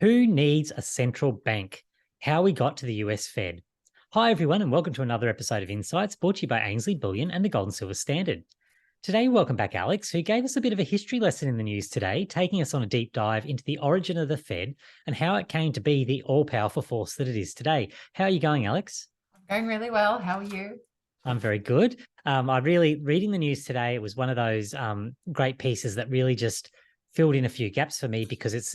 Who needs a central bank? How we got to the US Fed. Hi, everyone, and welcome to another episode of Insights brought to you by Ainslie Bullion and the Gold and Silver Standard. Today, welcome back, Alex, who gave us a bit of a history lesson in the news today, taking us on a deep dive into the origin of the Fed and how it came to be the all-powerful force that it is today. How are you going, Alex? I'm going really well. How are you? I'm very good. Reading the news today, it was one of those great pieces that really just filled in a few gaps for me because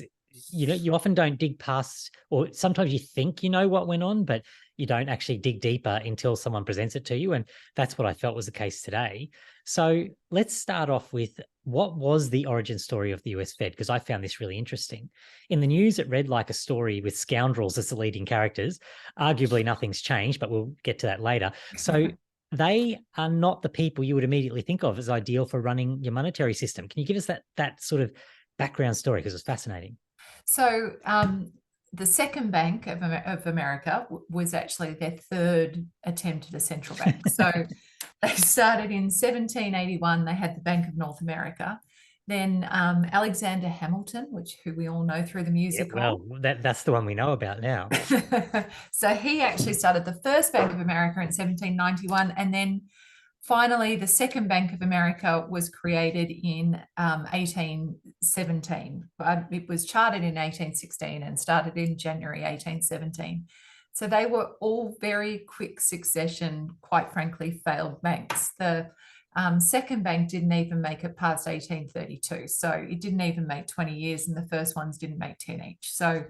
you often don't dig past, or sometimes you think you know what went on, but you don't actually dig deeper until someone presents it to you. And that's what I felt was the case today. So let's start off with what was the origin story of the US Fed? Because I found this really interesting. In the news, it read like a story with scoundrels as the leading characters. Arguably, nothing's changed, but we'll get to that later. So they are not the people you would immediately think of as ideal for running your monetary system. Can you give us that sort of background story? Because it's fascinating. So, the second bank of America was actually their third attempt at a central bank. So, they started in 1781. They had the Bank of North America. Then Alexander Hamilton, who we all know through the Yeah, musical. well, that's the one we know about now. So he actually started the first Bank of America in 1791, and then finally, the Second Bank of America was created in 1817. It was chartered in 1816 and started in January 1817. So they were all very quick succession, quite frankly, failed banks. The second bank didn't even make it past 1832. So it didn't even make 20 years, and the first ones didn't make 10 each. So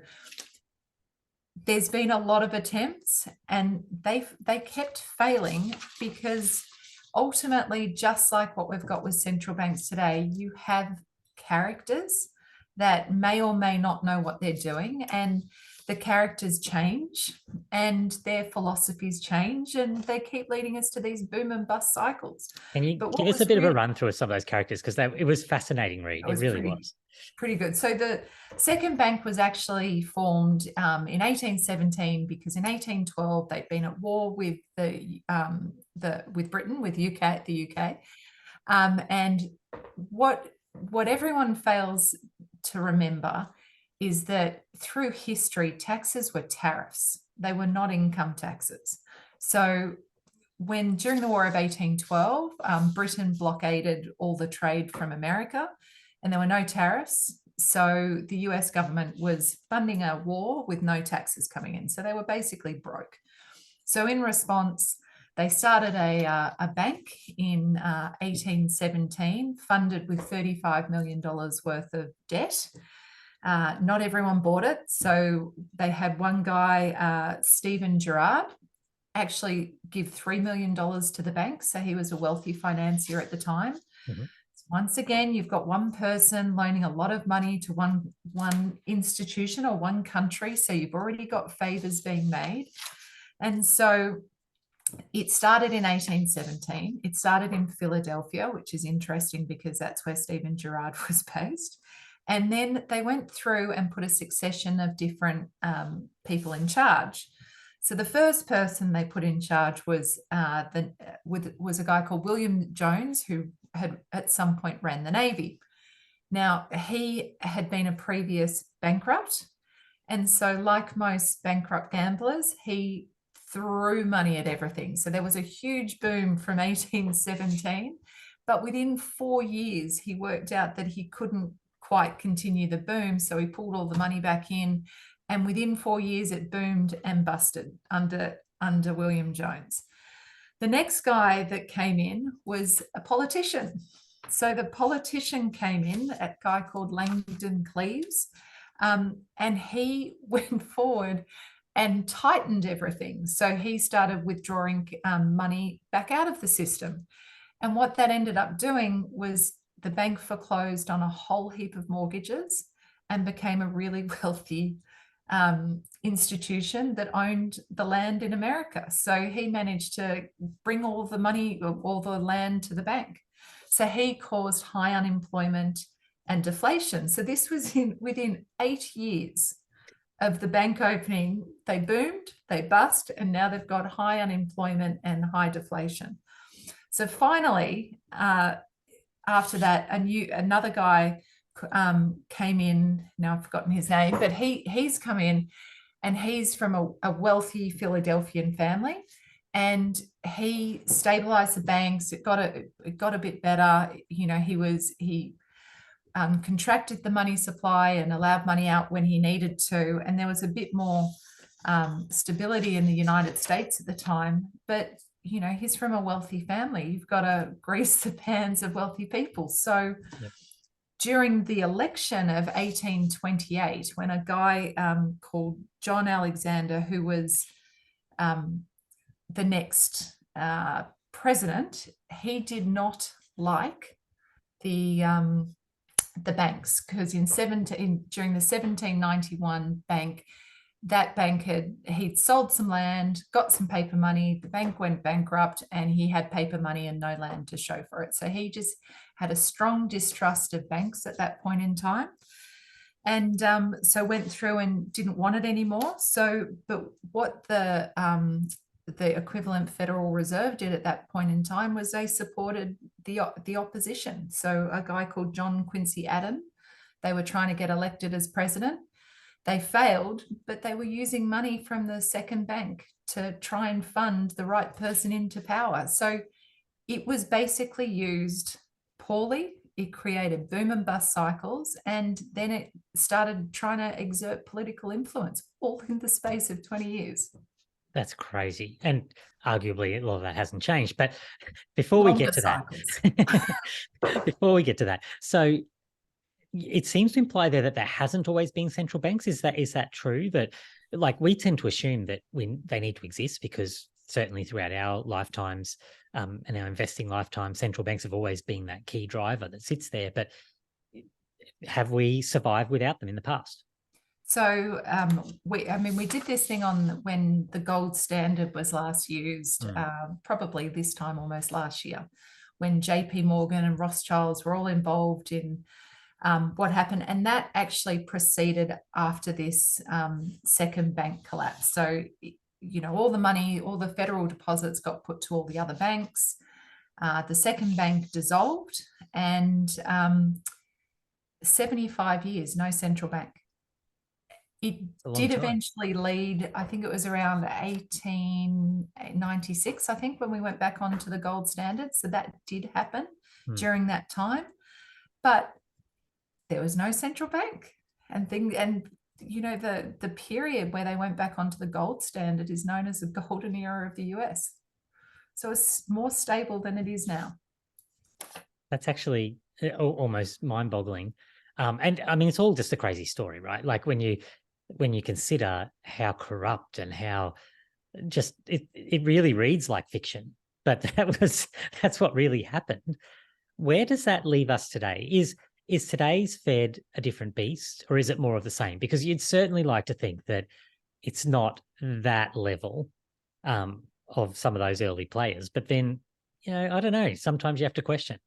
there's been a lot of attempts, and they kept failing because ultimately, just like what we've got with central banks today, you have characters that may or may not know what they're doing, and the characters change and their philosophies change, and they keep leading us to these boom and bust cycles. Can you But give what us a was bit of a really run through of some of those characters? Because it was fascinating read. It It was really was. pretty good. So the second bank was actually formed in 1817 because in 1812 they'd been at war with with Britain, with the UK, and what everyone fails to remember is that through history, taxes were tariffs. They were not income taxes. So when during the War of 1812, Britain blockaded all the trade from America and there were no tariffs. So the US government was funding a war with no taxes coming in. So they were basically broke. So in response, they started a bank in 1817, funded with $35 million worth of debt. Not everyone bought it. So they had one guy, Stephen Girard, actually give $3 million to the bank. So he was a wealthy financier at the time. Mm-hmm. Once again, you've got one person loaning a lot of money to one institution or one country. So you've already got favors being made. And so it started in 1817. It started in Philadelphia, which is interesting because that's where Stephen Girard was based. And then they went through and put a succession of different people in charge. So the first person they put in charge was a guy called William Jones, who had at some point ran the Navy. Now, he had been a previous bankrupt. And so like most bankrupt gamblers, he threw money at everything. So there was a huge boom from 1817. But within 4 years, he worked out that he couldn't quite continue the boom. So he pulled all the money back in. And within 4 years, it boomed and busted under William Jones. The next guy that came in was a politician. So the politician came in, a guy called Langdon Cleaves, and he went forward and tightened everything. So he started withdrawing money back out of the system. And what that ended up doing was the bank foreclosed on a whole heap of mortgages and became a really wealthy institution that owned the land in America. So he managed to bring all the money, all the land to the bank. So he caused high unemployment and deflation. So this was within 8 years of the bank opening. They boomed, they bust, and now they've got high unemployment and high deflation. So finally, after that, another guy came in. Now I've forgotten his name, but he's come in, and he's from a wealthy Philadelphian family, and he stabilized the banks. It got a bit better. You know, he contracted the money supply and allowed money out when he needed to, and there was a bit more stability in the United States at the time. But you know, he's from a wealthy family. You've got to grease the pans of wealthy people. So Yep. during the election of 1828, when a guy called John Alexander, who was the next president, he did not like the banks, because during the 1791 he'd sold some land, got some paper money, the bank went bankrupt, and he had paper money and no land to show for it. So he just had a strong distrust of banks at that point in time, and so went through and didn't want it anymore. So, but what the equivalent Federal Reserve did at that point in time was they supported the opposition. So a guy called John Quincy Adams, they were trying to get elected as president. They failed, but they were using money from the second bank to try and fund the right person into power. So it was basically used poorly. It created boom and bust cycles, and then it started trying to exert political influence, all in the space of 20 years. That's crazy. And arguably a lot of that hasn't changed. But before we get to that, so it seems to imply there that hasn't always been central banks. Is that true? That, like, we tend to assume that they need to exist because certainly throughout our lifetimes and our investing lifetime, central banks have always been that key driver that sits there. But have we survived without them in the past? So we did this thing on when the gold standard was last used, probably this time almost last year, when JP Morgan and Rothschilds were all involved in what happened. And that actually proceeded after this second bank collapse. So, you know, all the money, all the federal deposits got put to all the other banks. The second bank dissolved, and 75 years, no central bank. It did eventually lead, I think it was around 1896, I think, when we went back onto the gold standard. So that did happen during that time. But there was no central bank. And you know, the period where they went back onto the gold standard is known as the golden era of the US. So it's more stable than it is now. That's actually almost mind-boggling. And I mean, it's all just a crazy story, right? Like when you consider how corrupt and how just it really reads like fiction, but that's what really happened. Where does that leave us today? Is today's Fed a different beast, or is it more of the same? Because you'd certainly like to think that it's not that level of some of those early players. But then, you know, I don't know. Sometimes you have to question.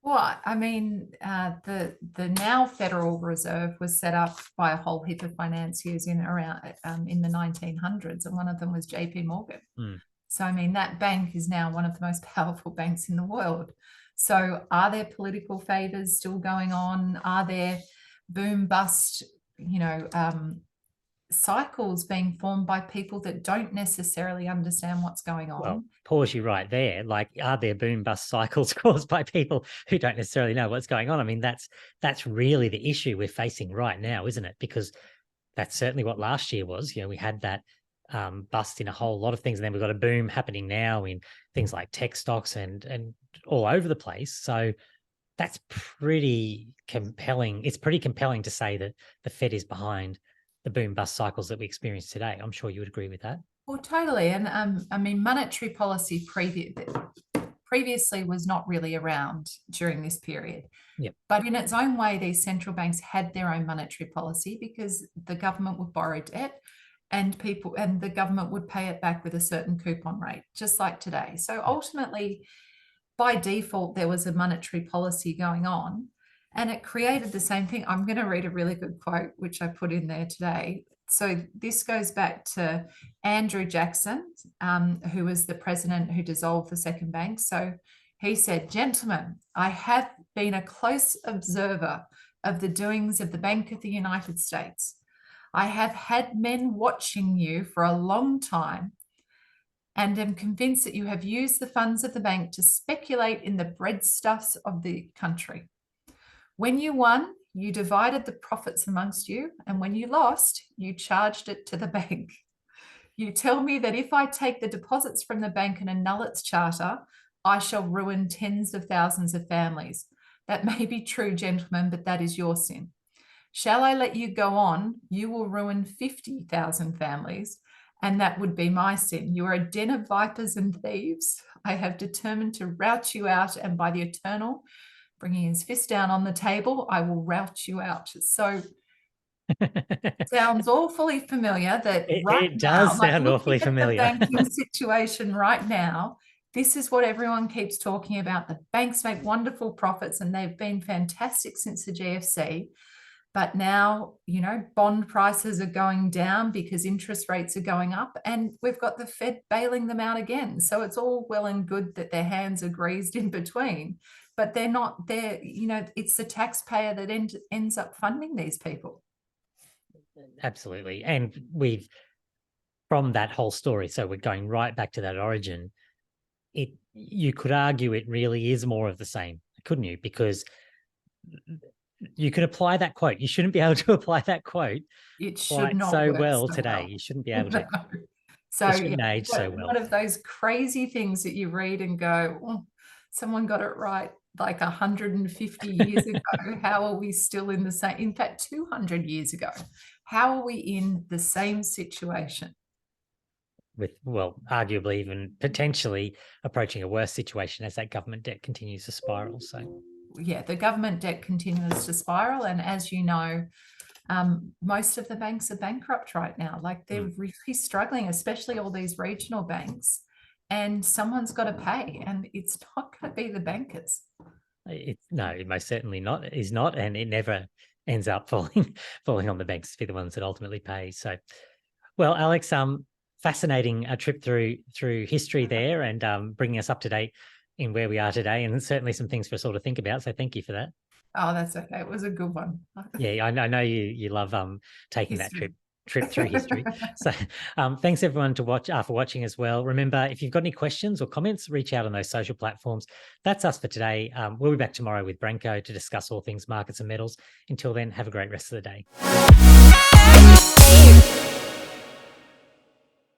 Well, I mean, the now Federal Reserve was set up by a whole heap of financiers in the 1900s, and one of them was JP Morgan. So, I mean, that bank is now one of the most powerful banks in the world. So are there political favors still going on? Are there boom bust, you know, cycles being formed by people that don't necessarily understand what's going on? Well, pause you right there. Like, are there boom bust cycles caused by people who don't necessarily know what's going on? I mean, that's really the issue we're facing right now, isn't it? Because that's certainly what last year was. You know, we had that bust in a whole lot of things, and then we've got a boom happening now in things like tech stocks and all over the place. So that's pretty compelling. It's pretty compelling to say that the Fed is behind the boom bust cycles that we experience today. I'm sure you would agree with that. Well, totally. And I mean, monetary policy previously was not really around during this period. Yep. But in its own way, these central banks had their own monetary policy because the government would borrow debt, and the government would pay it back with a certain coupon rate, just like today. So ultimately, by default, there was a monetary policy going on, and it created the same thing. I'm going to read a really good quote, which I put in there today. So this goes back to Andrew Jackson, who was the president who dissolved the second bank. So he said, "Gentlemen, I have been a close observer of the doings of the Bank of the United States. I have had men watching you for a long time and am convinced that you have used the funds of the bank to speculate in the breadstuffs of the country. When you won, you divided the profits amongst you, and when you lost, you charged it to the bank. You tell me that if I take the deposits from the bank and annul its charter, I shall ruin tens of thousands of families. That may be true, gentlemen, but that is your sin. Shall I let you go on? You will ruin 50,000 families, and that would be my sin. You are a den of vipers and thieves. I have determined to rout you out, and by the eternal, bringing his fist down on the table, I will rout you out. So sounds awfully familiar that it does sound awfully familiar. The banking situation right now, this is what everyone keeps talking about. The banks make wonderful profits and they've been fantastic since the GFC. But now, you know, bond prices are going down because interest rates are going up, and we've got the Fed bailing them out again. So it's all well and good that their hands are greased in between, but they're not there. You know, it's the taxpayer that ends up funding these people. Absolutely. And from that whole story, so we're going right back to that origin, you could argue it really is more of the same, couldn't you? Because you could apply that quote. You shouldn't be able to apply that quote it should not so work well so today. well. You shouldn't be able to. No. So age so well. One of those crazy things that you read and go, oh, someone got it right like 150 years ago. How are we still in the same? In fact, 200 years ago, how are we in the same situation? With, well, arguably even potentially approaching a worse situation as that government debt continues to spiral. So yeah, the government debt continues to spiral. And as you know, most of the banks are bankrupt right now. Like they're really struggling, especially all these regional banks. And someone's got to pay, and it's not going to be the bankers. No, it most certainly is not, and it never ends up falling on the banks to be the ones that ultimately pay. So, well, Alex, fascinating trip through history there, and bringing us up to date in where we are today, and certainly some things for us all to think about. So, thank you for that. Oh, that's okay. It was a good one. Yeah, I know you love taking history. that trip through history. So thanks everyone for watching as well. Remember, if you've got any questions or comments, reach out on those social platforms. That's us for today. We'll be back tomorrow with Branko to discuss all things markets and metals. Until then, have a great rest of the day.